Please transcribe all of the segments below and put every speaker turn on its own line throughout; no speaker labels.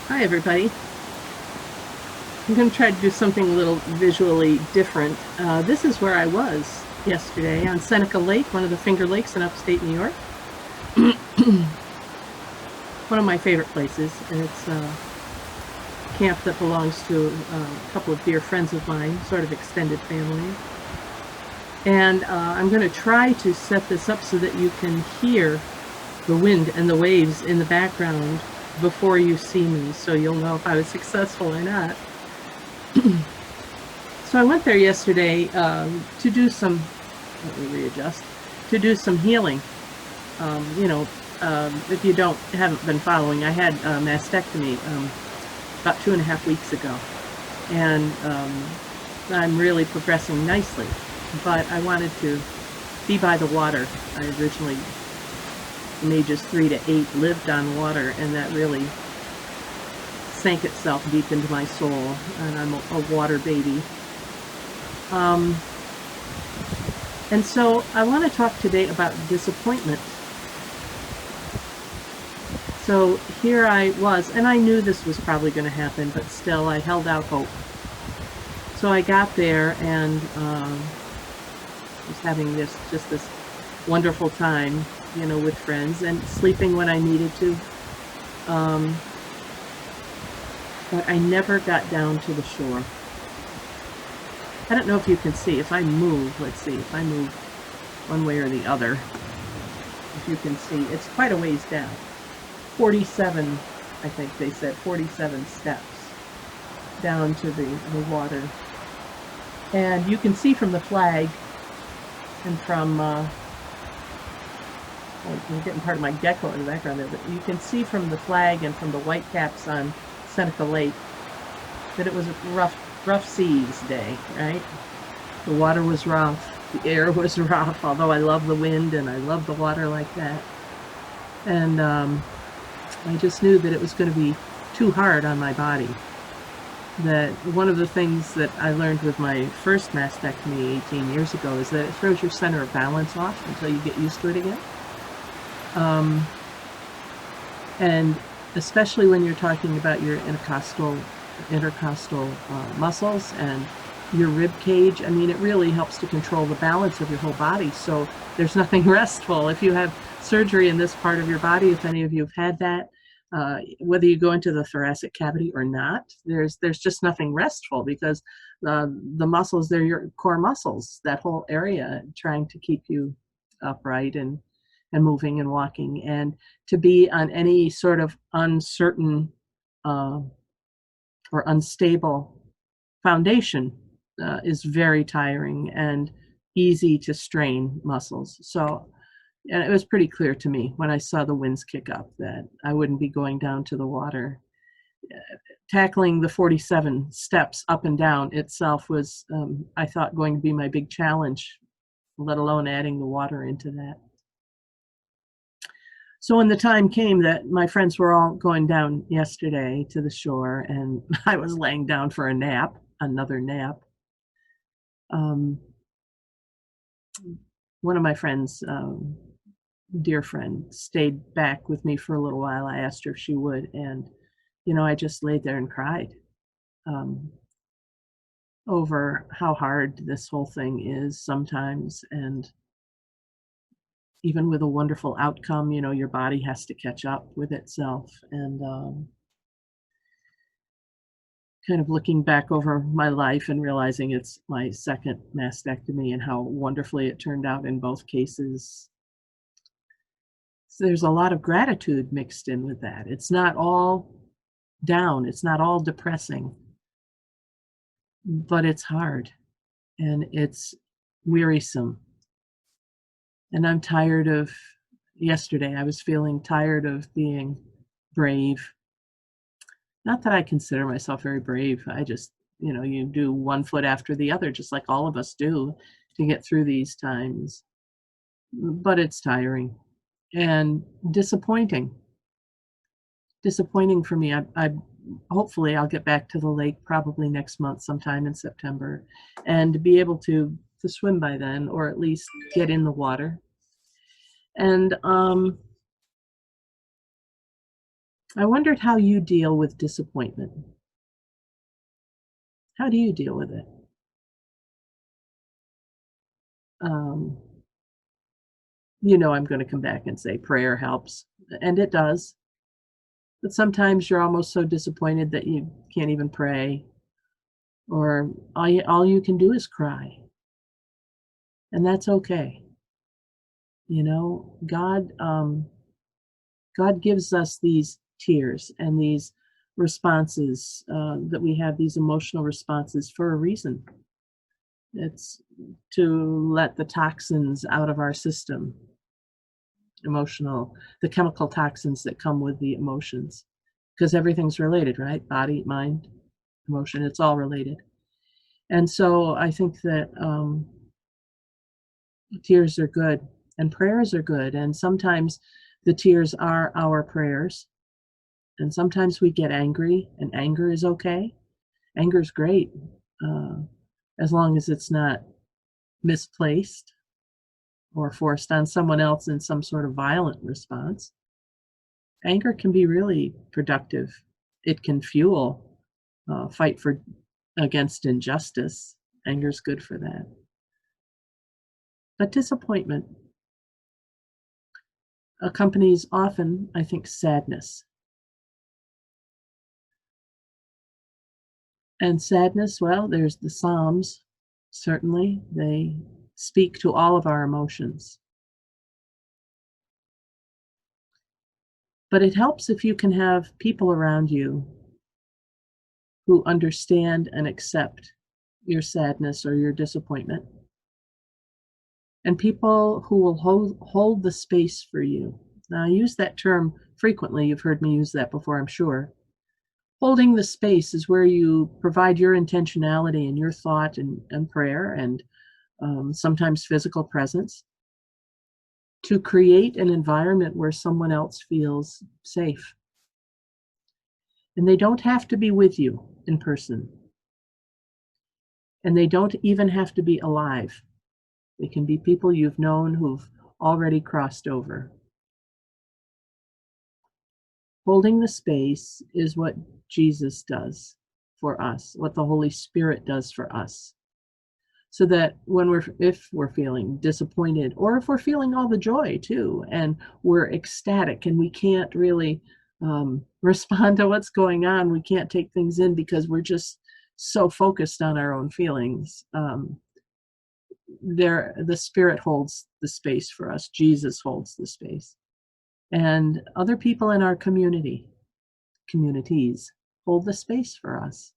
Hi, everybody. I'm going to try to do something a little visually different. This is where I was yesterday on Seneca Lake, one of the Finger Lakes in upstate New York. One of my favorite places. And it's a camp that belongs to a couple of dear friends of mine, sort of extended family. And I'm going to try to set this up so that you can hear the wind and the waves in the background before you see me, so you'll know if I was successful or not. So I went there yesterday to do some, let me readjust, to do some healing. If you haven't been following, I had a mastectomy about 2.5 weeks ago, and I'm really progressing nicely. But I wanted to be by the water. I originally, from ages 3 to 8, lived on water, and that really sank itself deep into my soul, and I'm a water baby. And so I want to talk today about disappointment. So here I was, and I knew this was probably going to happen, but still I held out hope. So I got there and was having this wonderful time, with friends and sleeping when I needed to. But I never got down to the shore. I don't know if you can see. If I move, let's see, if I move one way or the other, if you can see, it's quite a ways down. 47, I think they said, 47 steps down to the water. And you can see from the flag and from, I'm getting part of my gecko in the background there, but you can see from the flag and from the white caps on Seneca Lake that it was a rough seas day, right? The water was rough, the air was rough, although I love the wind and I love the water like that. And I just knew that it was going to be too hard on my body. That one of the things that I learned with my first mastectomy 18 years ago is that it throws your center of balance off until you get used to it again. And especially when you're talking about your intercostal muscles and your rib cage. I mean, it really helps to control the balance of your whole body. So there's nothing restful. If you have surgery in this part of your body, if any of you have had that, whether you go into the thoracic cavity or not, there's just nothing restful because the muscles, they're your core muscles, that whole area, trying to keep you upright and moving and walking. And to be on any sort of uncertain or unstable foundation is very tiring and easy to strain muscles. So, and it was pretty clear to me when I saw the winds kick up that I wouldn't be going down to the water. Tackling the 47 steps up and down itself was, I thought, going to be my big challenge, let alone adding the water into that. So when the time came that my friends were all going down yesterday to the shore and I was laying down for a nap, another nap, one of my friends, dear friend, stayed back with me for a little while. I asked her if she would, and I just laid there and cried over how hard this whole thing is sometimes. And even with a wonderful outcome, your body has to catch up with itself. And kind of looking back over my life and realizing it's my second mastectomy and how wonderfully it turned out in both cases. So there's a lot of gratitude mixed in with that. It's not all down, it's not all depressing, but it's hard and it's wearisome. And I'm tired of, yesterday I was feeling tired of being brave. Not that I consider myself very brave. I just, you do one foot after the other, just like all of us do to get through these times. But it's tiring and disappointing. Disappointing for me. I hopefully I'll get back to the lake probably next month, sometime in September, and be able to swim by then, or at least get in the water. And I wondered how you deal with disappointment. How do you deal with it? Um, I'm going to come back and say prayer helps, and it does. But sometimes you're almost so disappointed that you can't even pray, or all you can do is cry, and that's okay. God gives us these tears and these responses, that we have these emotional responses for a reason. It's to let the toxins out of our system, emotional, the chemical toxins that come with the emotions, because everything's related, right? Body, mind, emotion, it's all related. And so I think that tears are good and prayers are good. And sometimes the tears are our prayers. And sometimes we get angry, and anger is okay. Anger is great, uh, as long as it's not misplaced or forced on someone else in some sort of violent response. Anger can be really productive. It can fuel fight for against injustice. Anger is good for that. But disappointment accompanies often, I think, sadness. And sadness, well, there's the Psalms, certainly. They speak to all of our emotions. But it helps if you can have people around you who understand and accept your sadness or your disappointment, and people who will hold the space for you. Now, I use that term frequently. You've heard me use that before, I'm sure. Holding the space is where you provide your intentionality and your thought and prayer and sometimes physical presence to create an environment where someone else feels safe. And they don't have to be with you in person. And they don't even have to be alive. They can be people you've known who've already crossed over. Holding the space is what Jesus does for us, what the Holy Spirit does for us. So that if we're feeling disappointed, or if we're feeling all the joy too, and we're ecstatic and we can't really respond to what's going on, we can't take things in because we're just so focused on our own feelings. The Spirit holds the space for us. Jesus holds the space, and other people in our communities hold the space for us,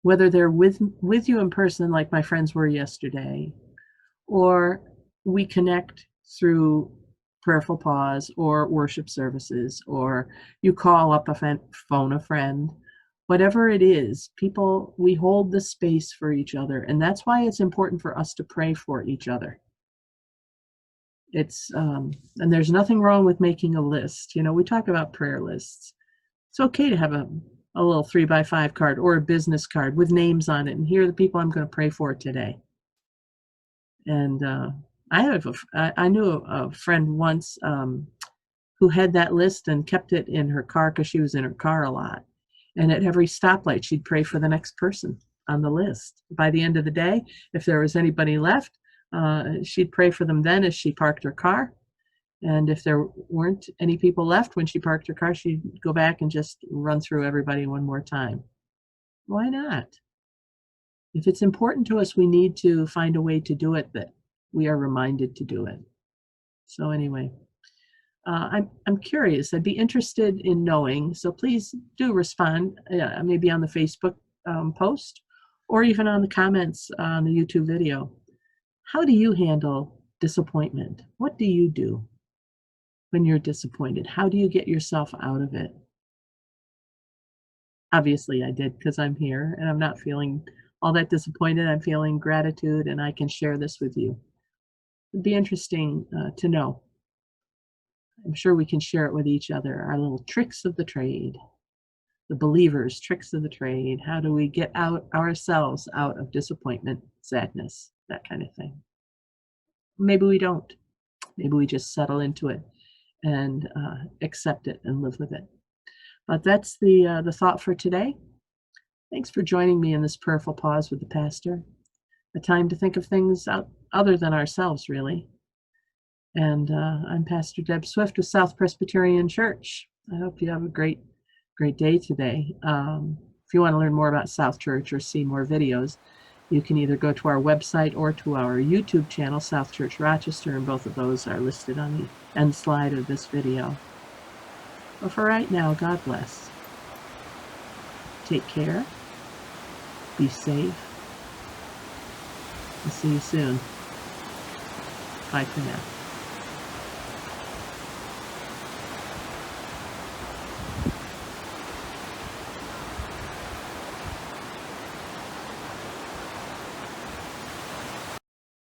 whether they're with you in person like my friends were yesterday, or we connect through prayerful pause or worship services, or you call up phone a friend. Whatever it is, we hold the space for each other, and that's why it's important for us to pray for each other. And there's nothing wrong with making a list. We talk about prayer lists. It's okay to have a little 3x5 card or a business card with names on it, and here are the people I'm going to pray for today. And I knew a friend once who had that list and kept it in her car because she was in her car a lot. And at every stoplight, she'd pray for the next person on the list. By the end of the day, if there was anybody left, she'd pray for them then as she parked her car. And if there weren't any people left when she parked her car, she'd go back and just run through everybody one more time. Why not? If it's important to us, we need to find a way to do it that we are reminded to do it. So anyway, I'm curious. I'd be interested in knowing. So please do respond, maybe on the Facebook post, or even on the comments on the YouTube video. How do you handle disappointment? What do you do when you're disappointed? How do you get yourself out of it? Obviously, I did, because I'm here and I'm not feeling all that disappointed. I'm feeling gratitude, and I can share this with you. It'd be interesting to know. I'm sure we can share it with each other, our little tricks of the trade, the believers' tricks of the trade. How do we get ourselves out of disappointment, sadness, that kind of thing? Maybe we don't. Maybe we just settle into it and accept it and live with it. But that's the thought for today. Thanks for joining me in this prayerful pause with the pastor. A time to think of things other than ourselves, really. And I'm Pastor Deb Swift with South Presbyterian Church. I hope you have a great day today. If you want to learn more about South Church or see more videos, you can either go to our website or to our YouTube channel, South Church Rochester, and both of those are listed on the end slide of this video. But for right now, God bless. Take care. Be safe. I'll see you soon. Bye for now.